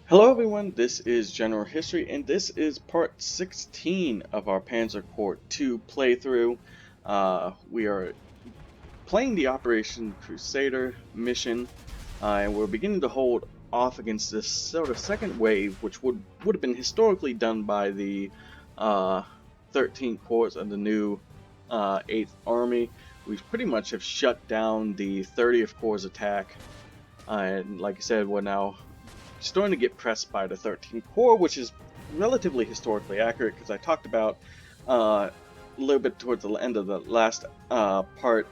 Hello everyone, this is General History, and this is part 16 of our Panzer Corps 2 playthrough. We are playing the Operation Crusader mission, and we're beginning to hold off against this sort of second wave, which would have been historically done by the 13th Corps and the new 8th Army. We pretty much have shut down the 30th Corps attack, and like I said, we're now starting to get pressed by the 13th Corps, which is relatively historically accurate because I talked about a little bit towards the end of the last part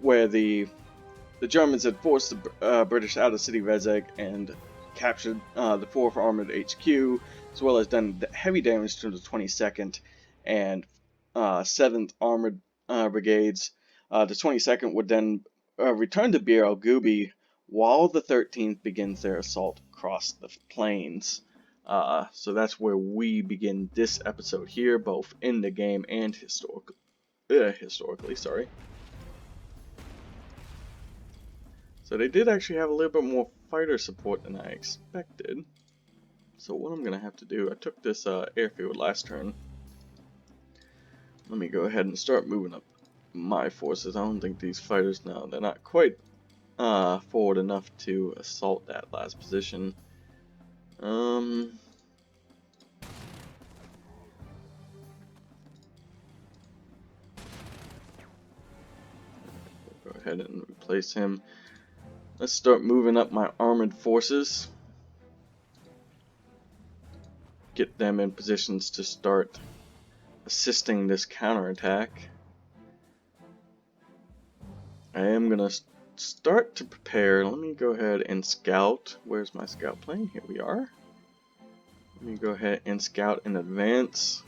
where the Germans had forced the British out of City Rezeg and captured the 4th Armored HQ, as well as done heavy damage to the 22nd and 7th Armored Brigades. The 22nd would then return to Bir el Gubi while the 13th begins their assault across the plains. So that's where we begin this episode here, both in the game and historically. Sorry. So they did actually have a little bit more fighter support than I expected. So what I'm gonna have to do, I took this airfield last turn. Let me go ahead and start moving up my forces. I don't think these fighters now, they're not quite forward enough to assault that last position. Go ahead and replace him. Let's start moving up my armored forces. Get them in positions to start assisting this counterattack. I am gonna start to prepare. Let me go ahead and scout. Where's my scout plane? Here we are. Let me go ahead and scout in advance.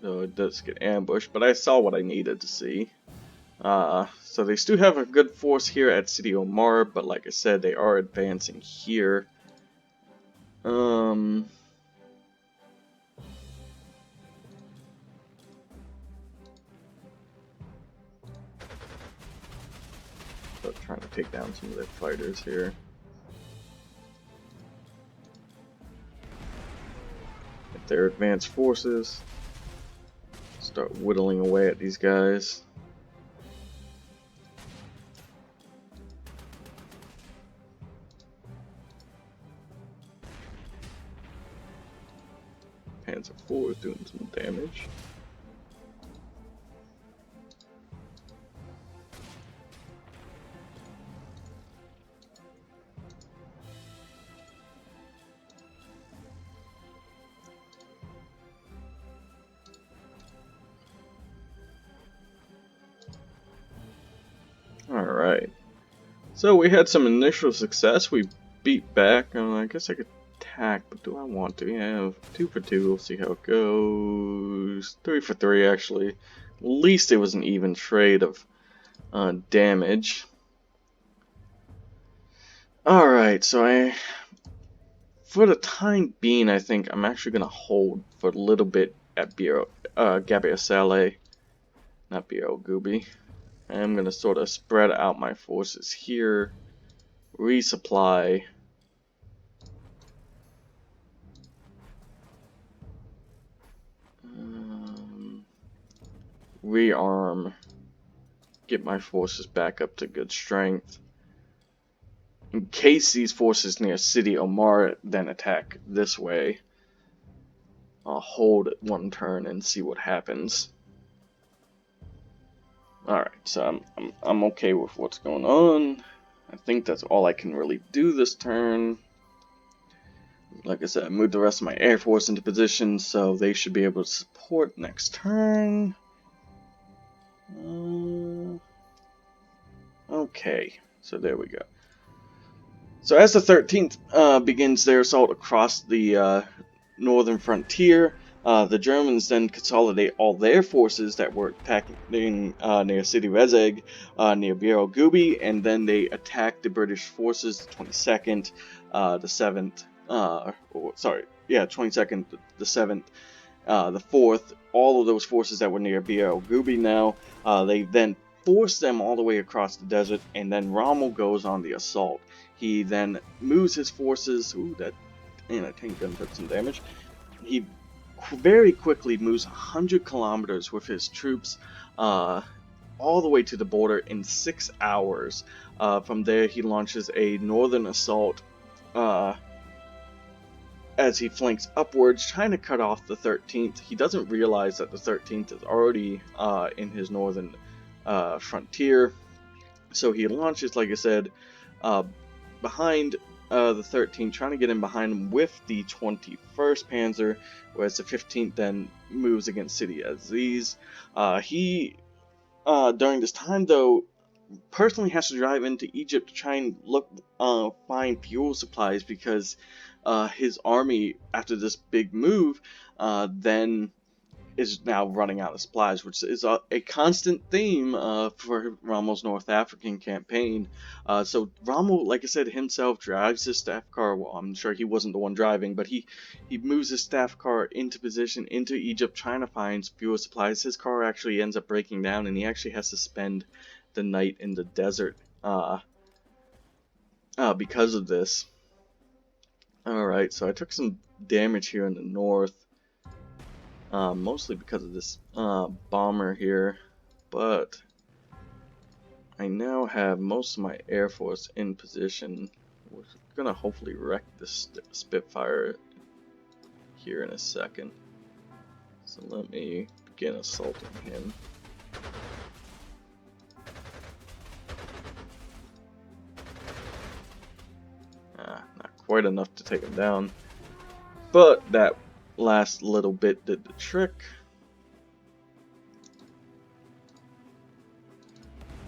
Though it does get ambushed, but I saw what I needed to see. So they still have a good force here at City Omar, but like I said, they are advancing here. So trying to take down some of their fighters here. Get their advanced forces. Start whittling away at these guys. Panzer Corps is doing some damage. Alright. So we had some initial success. We beat back. I guess I could attack, but do I want to? Yeah, 2 for 2. We'll see how it goes. 3 for 3, actually. At least it was an even trade of damage. Alright, so for the time being, I think I'm actually going to hold for a little bit at Gabi Asale. Not Bir el Gubi. I'm going to sort of spread out my forces here. Resupply. Rearm. Get my forces back up to good strength. In case these forces near City Omar then attack this way, I'll hold it one turn and see what happens. Alright, so I'm okay with what's going on. I think that's all I can really do this turn. Like I said, I moved the rest of my air force into position, so they should be able to support next turn. Okay, so there we go. So as the 13th begins their assault across the northern frontier, the Germans then consolidate all their forces that were attacking near City Rezeg, near Bir el Gubi, and then they attack the British forces, the 22nd, the 7th, 22nd, the 7th, the 4th, all of those forces that were near Bir el Gubi now. They then force them all the way across the desert, and then Rommel goes on the assault. He then moves his forces. Ooh, that tank gun took some damage. He very quickly moves 100 kilometers with his troops all the way to the border in 6 hours. From there, he launches a northern assault as he flanks upwards, trying to cut off the 13th. He doesn't realize that the 13th is already in his northern frontier. So he launches, like I said, behind the 13th, trying to get in behind him with the 21st Panzer, whereas the 15th then moves against City Aziz. He, during this time, though, personally has to drive into Egypt to try and find fuel supplies, because his army, after this big move, then is now running out of supplies, which is a constant theme for Rommel's North African campaign. So Rommel, like I said, himself drives his staff car. Well, I'm sure he wasn't the one driving, but he moves his staff car into position into Egypt, trying to find fuel supplies. His car actually ends up breaking down, and he actually has to spend the night in the desert because of this. Alright, so I took some damage here in the north. Mostly because of this bomber here, but I now have most of my Air Force in position. We're gonna hopefully wreck this Spitfire here in a second. So let me begin assaulting him. Not quite enough to take him down, but that last little bit did the trick.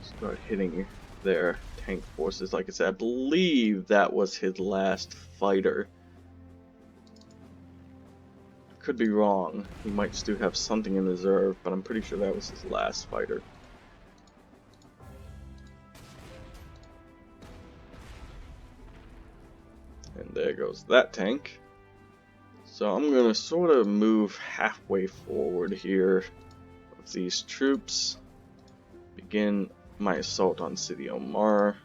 Start hitting their tank forces. Like I said, I believe that was his last fighter. Could be wrong. He might still have something in reserve, but I'm pretty sure that was his last fighter. And there goes that tank. So I'm going to sort of move halfway forward here with these troops. Begin my assault on City Omar.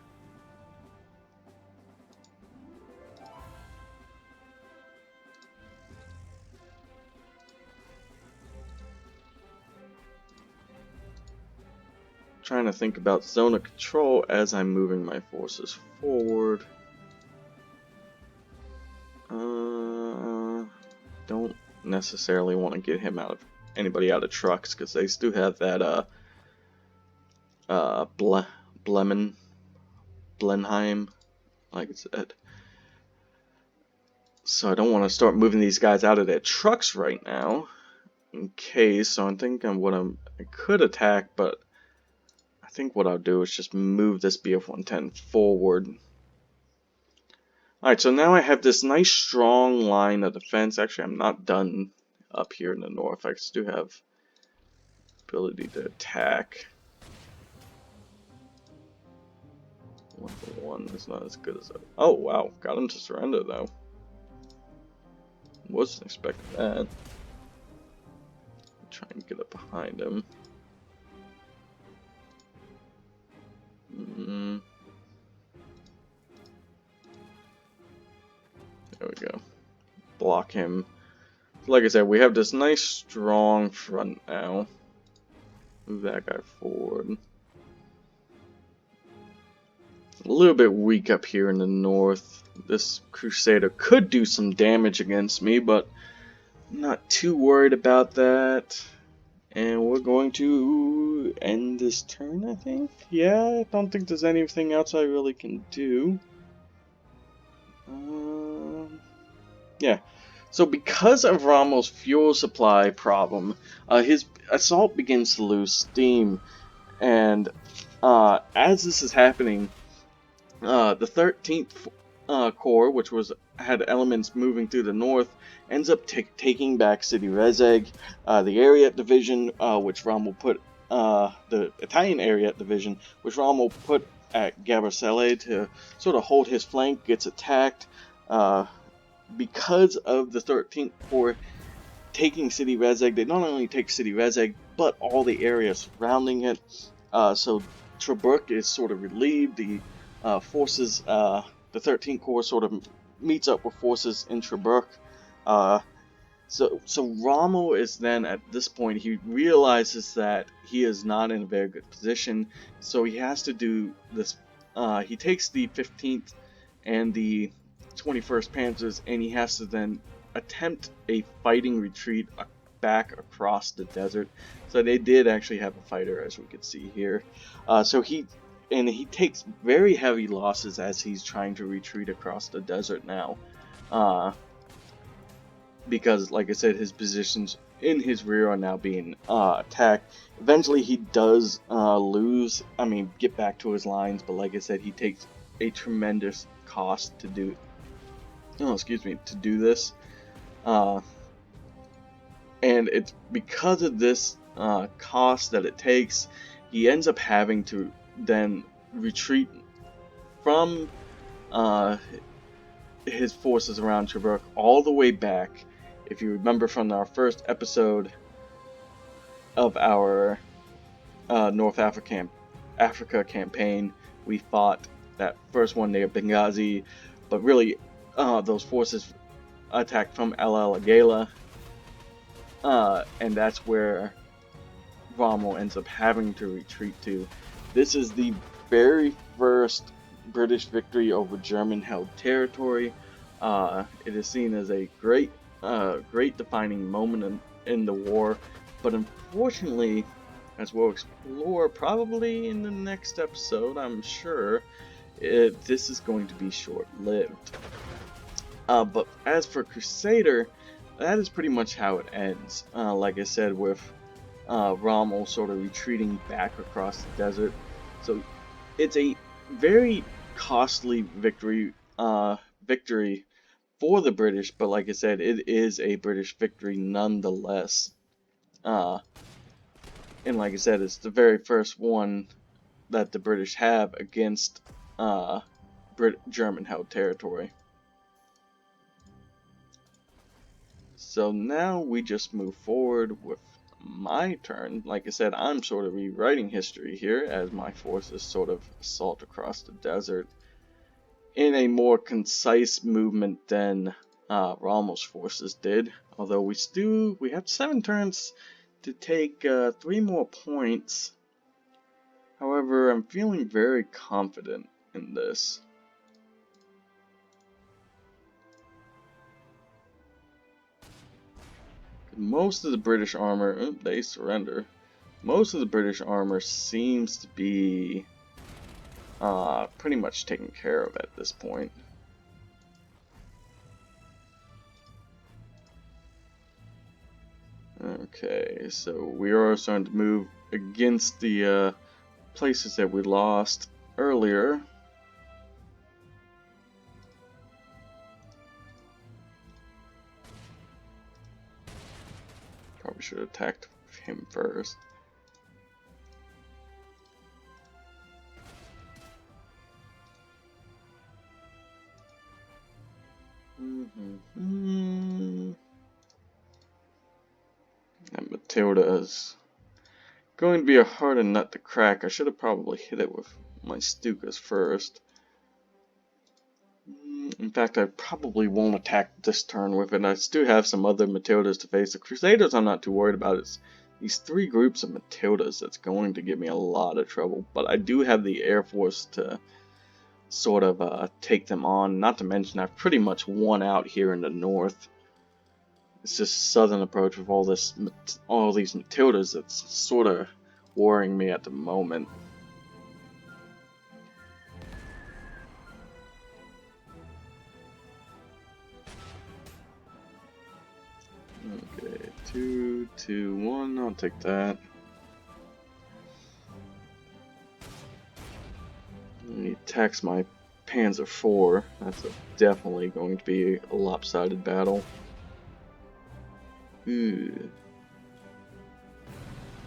Trying to think about zone of control as I'm moving my forces forward. Don't necessarily want to get him anybody out of trucks, because they still have that Blenheim, like I said. So I don't want to start moving these guys out of their trucks right now, in case. So I'm thinking I could attack, but I think what I'll do is just move this BF-110 forward. Alright, so now I have this nice strong line of defense. Actually, I'm not done up here in the north. I still have ability to attack. 1-for-1 is not as good as that. Oh wow, got him to surrender though. Wasn't expecting that. Try and get up behind him. There we go. Block him. Like I said, we have this nice strong front now. Move that guy forward. A little bit weak up here in the north. This Crusader could do some damage against me, but I'm not too worried about that. And we're going to end this turn, I think. Yeah, I don't think there's anything else I really can do. Yeah. So because of Rommel's fuel supply problem, his assault begins to lose steam. And as this is happening, the 13th Corps, which had elements moving through the north, ends up taking back City Rezeg. The Ariete Division, which Rommel put, the Italian Ariete Division, which Rommel put at Gabrasele to sort of hold his flank, gets attacked. Because of the 13th Corps taking City Rezeg, they not only take City Rezeg, but all the area surrounding it. So Tobruk is sort of relieved. The forces, the 13th Corps sort of meets up with forces in Tobruk. So Rommel is then, at this point, he realizes that he is not in a very good position, so he has to do this. He takes the 15th and the 21st Panzers, and he has to then attempt a fighting retreat back across the desert. So they did actually have a fighter, as we could see here. So he takes very heavy losses as he's trying to retreat across the desert now. Because, like I said, his positions in his rear are now being attacked. Eventually, he does get back to his lines, but like I said, he takes a tremendous cost to do. To do this, and it's because of this cost that it takes, he ends up having to then retreat from his forces around Tobruk all the way back. If you remember from our first episode of our North Africa campaign, we fought that first one near Benghazi, but really those forces attacked from El Agela, and that's where Rommel ends up having to retreat to. This is the very first British victory over German-held territory. It is seen as a great defining moment in the war, but unfortunately, as we'll explore probably in the next episode, I'm sure, this is going to be short-lived. But as for Crusader, that is pretty much how it ends. Like I said, with Rommel sort of retreating back across the desert. So it's a very costly victory for the British, but like I said, it is a British victory nonetheless. And like I said, it's the very first one that the British have against German-held territory. So now we just move forward with my turn. Like I said, I'm sort of rewriting history here as my forces sort of assault across the desert in a more concise movement than Rommel's forces did. Although we have 7 turns to take 3 more points. However, I'm feeling very confident in this. Most of the British armor, they surrender. Most of the British armor seems to be pretty much taken care of at this point. Okay, so we are starting to move against the places that we lost earlier. Probably should have attacked him first. That Matilda is going to be a harder nut to crack. I should have probably hit it with my Stukas first. In fact, I probably won't attack this turn with it. I still have some other Matildas to face. The Crusaders I'm not too worried about. It's these 3 groups of Matildas that's going to give me a lot of trouble. But I do have the Air Force to sort of take them on. Not to mention I've pretty much won out here in the north. It's just a southern approach with all these Matildas that's sort of worrying me at the moment. Okay, 2, 2, 1. I'll take that. He attacks my Panzer Corps. That's definitely going to be a lopsided battle. Ooh.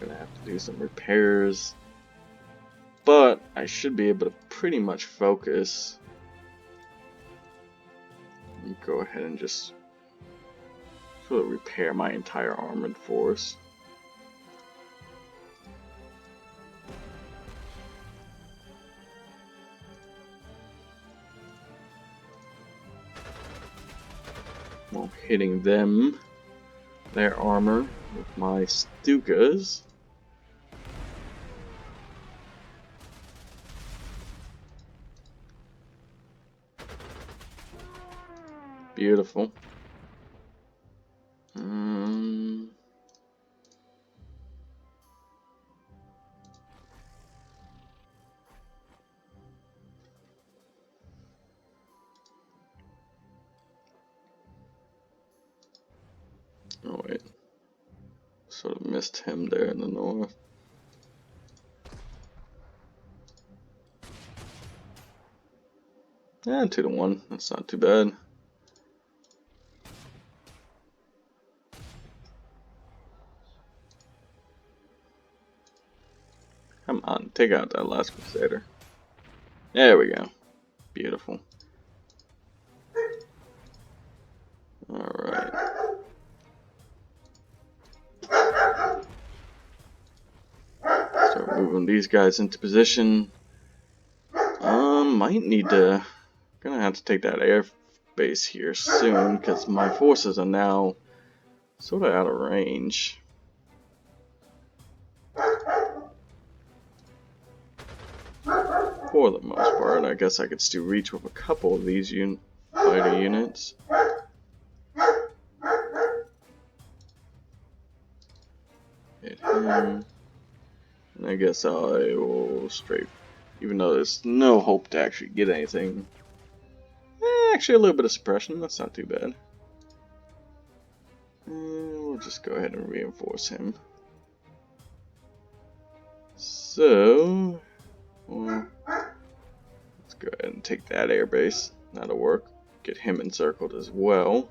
Gonna have to do some repairs. But I should be able to pretty much focus. Go ahead and just sort of repair my entire armored force. while hitting them, their armor, with my Stukas. Beautiful. Oh wait, sort of missed him there in the north. Yeah, 2-1. That's not too bad. Come on, take out that last Crusader. There we go. Beautiful. Alright. Start moving these guys into position. Might need to... Gonna have to take that air base here soon, because my forces are now sort of out of range. For the most part, I guess I could still reach with a couple of these fighter units. Hit him. And I guess I will straight, even though there's no hope to actually get anything. Actually, a little bit of suppression, that's not too bad. We'll just go ahead and reinforce him. So, well, let's go ahead and take that airbase. That'll work. Get him encircled as well.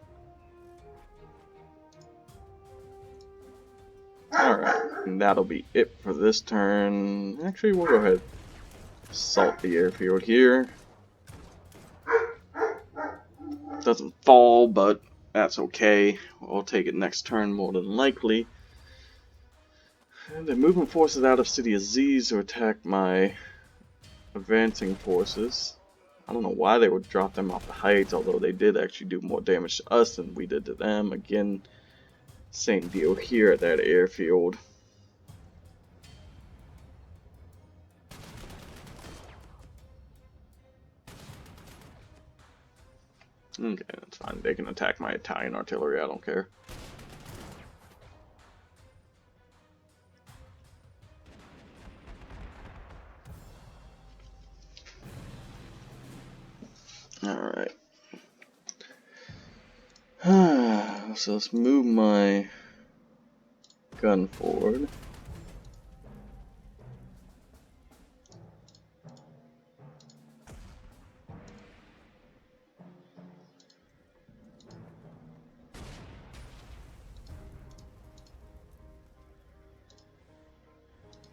Alright, and that'll be it for this turn. Actually, we'll go ahead and assault the airfield here. Doesn't fall, but that's okay. We'll take it next turn more than likely. And they're moving forces out of City of Z's to attack my advancing forces. I don't know why they would drop them off the heights, although they did actually do more damage to us than we did to them. Again, same deal here at that airfield. Okay, that's fine. They can attack my Italian artillery, I don't care. Alright. So let's move my gun forward.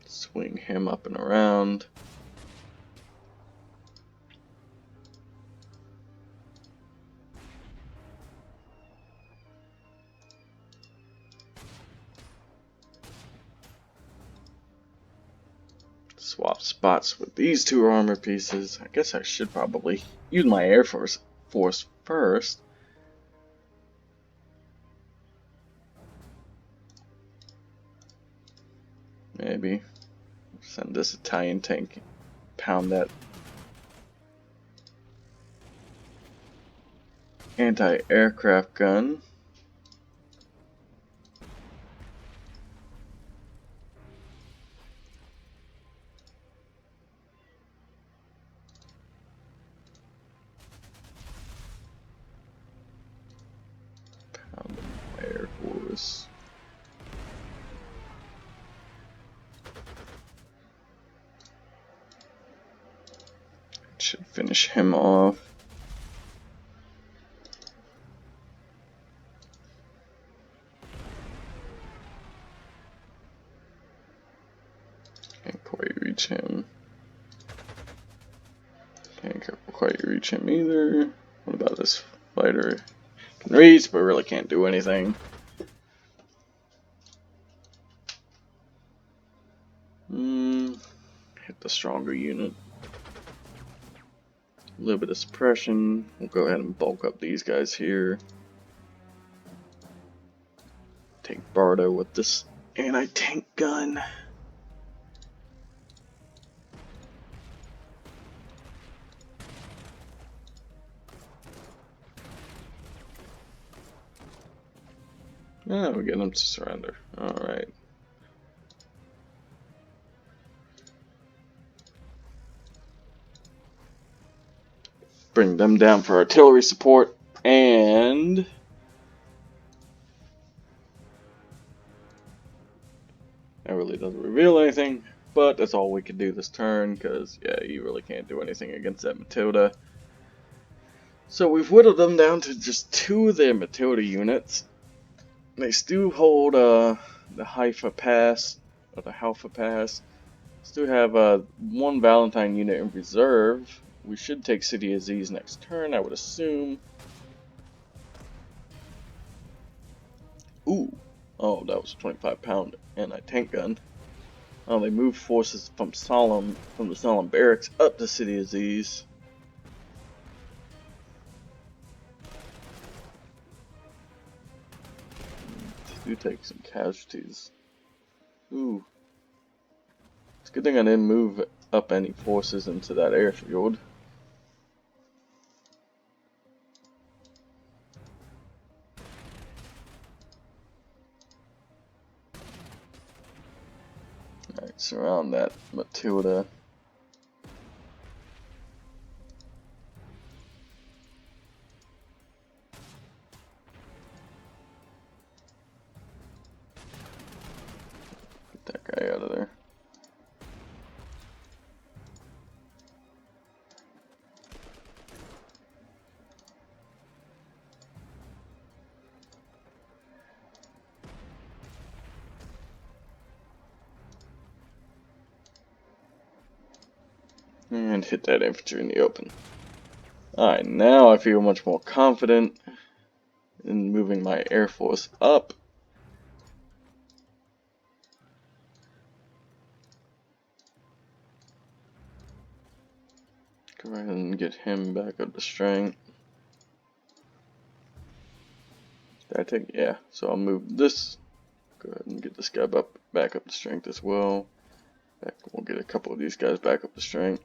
Swing him up and around. Swap spots with these two armor pieces. I guess I should probably use my Air Force first. Maybe send this Italian tank, pound that anti-aircraft gun. Pound my Air Force. Should finish him off. Can't quite reach him. Can't quite reach him either. What about this fighter? Can reach, but really can't do anything. Hit the stronger unit. A little bit of suppression. We'll go ahead and bulk up these guys here. take Bardo with this anti-tank gun. Ah, we get them to surrender. Alright. Bring them down for artillery support, and that really doesn't reveal anything, but that's all we can do this turn, because, yeah, you really can't do anything against that Matilda. So we've whittled them down to just 2 of their Matilda units. They still hold the Haifa Pass, or the Halfa Pass. Still have 1 Valentine unit in reserve. We should take City Aziz next turn, I would assume. Ooh. Oh, that was a 25-pound anti-tank gun. Oh, they moved forces from the Solemn Barracks up to City Aziz. Do take some casualties. Ooh. It's a good thing I didn't move up any forces into that airfield. Alright, surround that Matilda. Get that guy out of there. And hit that infantry in the open. Alright, now I feel much more confident in moving my air force up. Go ahead and get him back up to strength. Did I take? Yeah, so I'll move this. Go ahead and get this guy back up to strength as well. We'll get a couple of these guys back up to strength.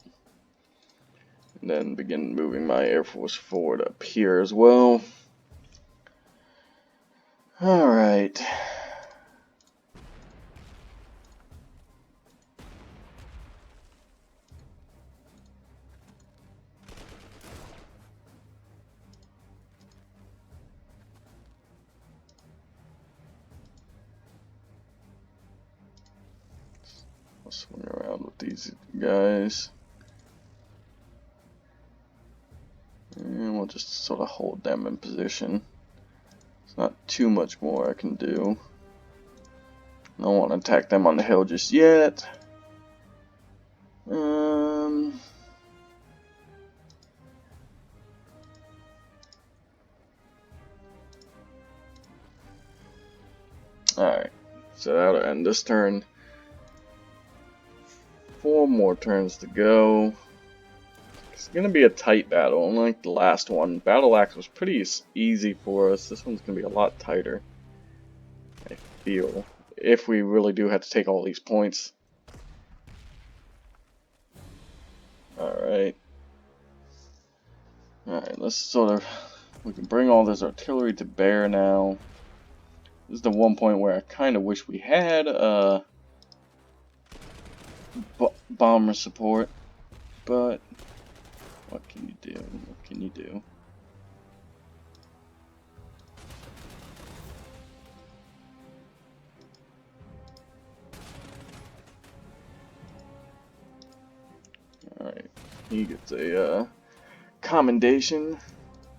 And then begin moving my air force forward up here as well. Alright. I'll swing around with these guys. And we'll just sort of hold them in position. There's not too much more I can do. I don't want to attack them on the hill just yet. Alright, so that'll end this turn. 4 more turns to go. It's going to be a tight battle, unlike the last one. Battle Axe was pretty easy for us. This one's going to be a lot tighter, I feel, if we really do have to take all these points. Alright. Alright, let's sort of... We can bring all this artillery to bear now. This is the one point where I kind of wish we had bomber support, but what can you do? What can you do? Alright, he gets a commendation.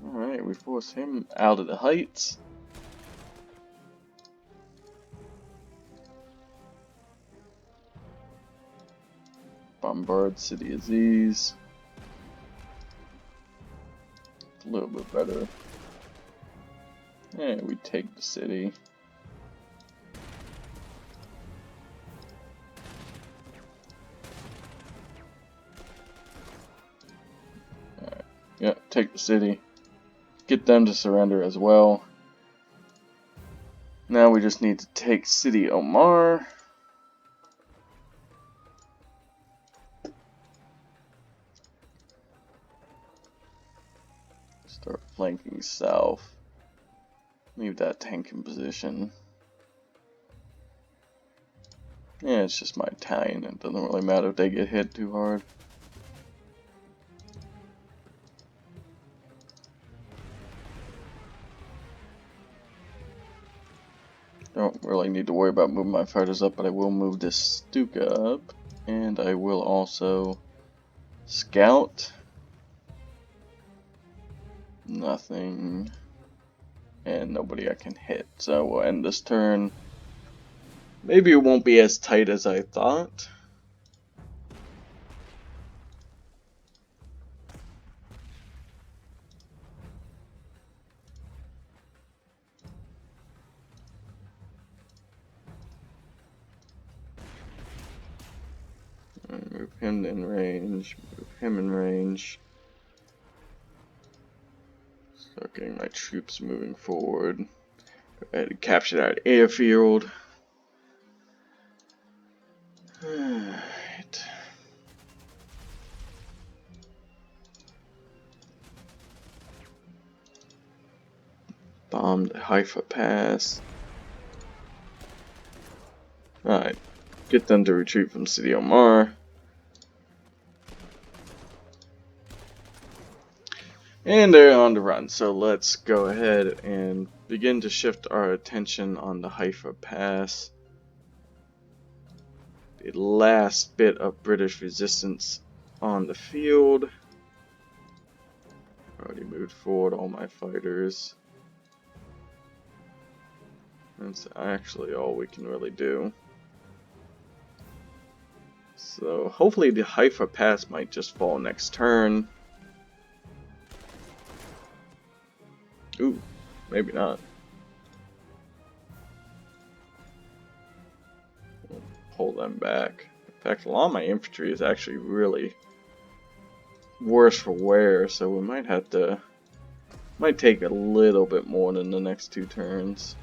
Alright, we force him out of the heights. Bombard City Aziz. A little bit better. And we take the city. Alright, yeah, take the city. Get them to surrender as well. Now we just need to take City Omar. Start flanking south. Leave that tank in position. Yeah, it's just my Italian. It doesn't really matter if they get hit too hard. Don't really need to worry about moving my fighters up, but I will move this Stuka up. And I will also scout. Nothing. And nobody I can hit. So we'll end this turn. Maybe it won't be as tight as I thought. Move him in range. Move him in range. Start getting my troops moving forward. Go ahead and capture that airfield. Alright. Bomb the Haifa Pass. Alright. Get them to retreat from City Omar. And they're on the run, so let's go ahead and begin to shift our attention on the Haifa Pass. The last bit of British resistance on the field. Already moved forward all my fighters. That's actually all we can really do. So hopefully the Haifa Pass might just fall next turn. Ooh, maybe not. We'll pull them back. In fact, a lot of my infantry is actually really worse for wear, so we might have to. Might take a little bit more than the next 2 turns.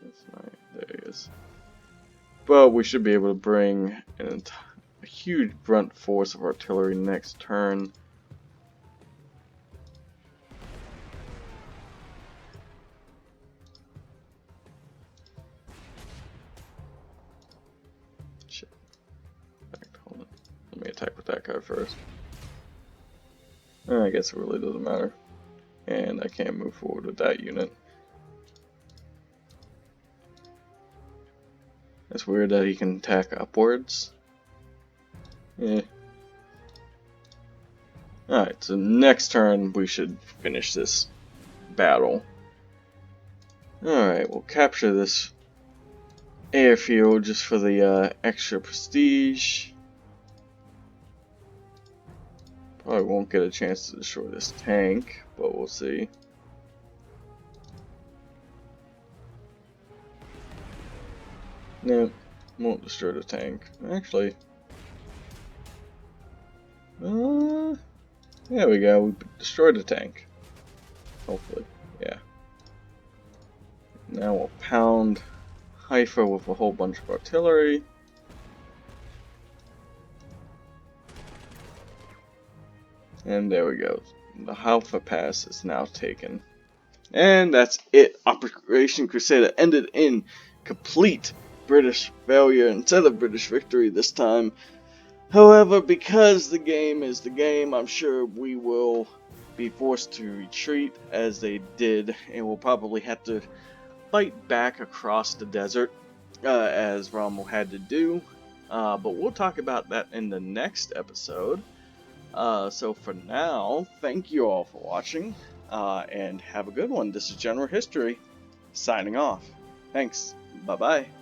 That's not, there he is. But we should be able to bring a huge brunt force of artillery next turn. Let me attack with that guy first. I guess it really doesn't matter. And I can't move forward with that unit. It's weird that he can attack upwards. Yeah. Alright, so next turn we should finish this battle. Alright, we'll capture this airfield just for the extra prestige. Probably won't get a chance to destroy this tank, but we'll see. No, won't destroy the tank. Actually, there we go. We destroyed the tank. Hopefully, yeah. Now we'll pound Haifa with a whole bunch of artillery. And there we go. The Haifa Pass is now taken. And that's it. Operation Crusader ended in complete British failure instead of British victory this time. However, because the game is the game, I'm sure we will be forced to retreat as they did, and we'll probably have to fight back across the desert as Rommel had to do. But we'll talk about that in the next episode. So for now, thank you all for watching, and have a good one. This is General History, signing off. Thanks. Bye-bye.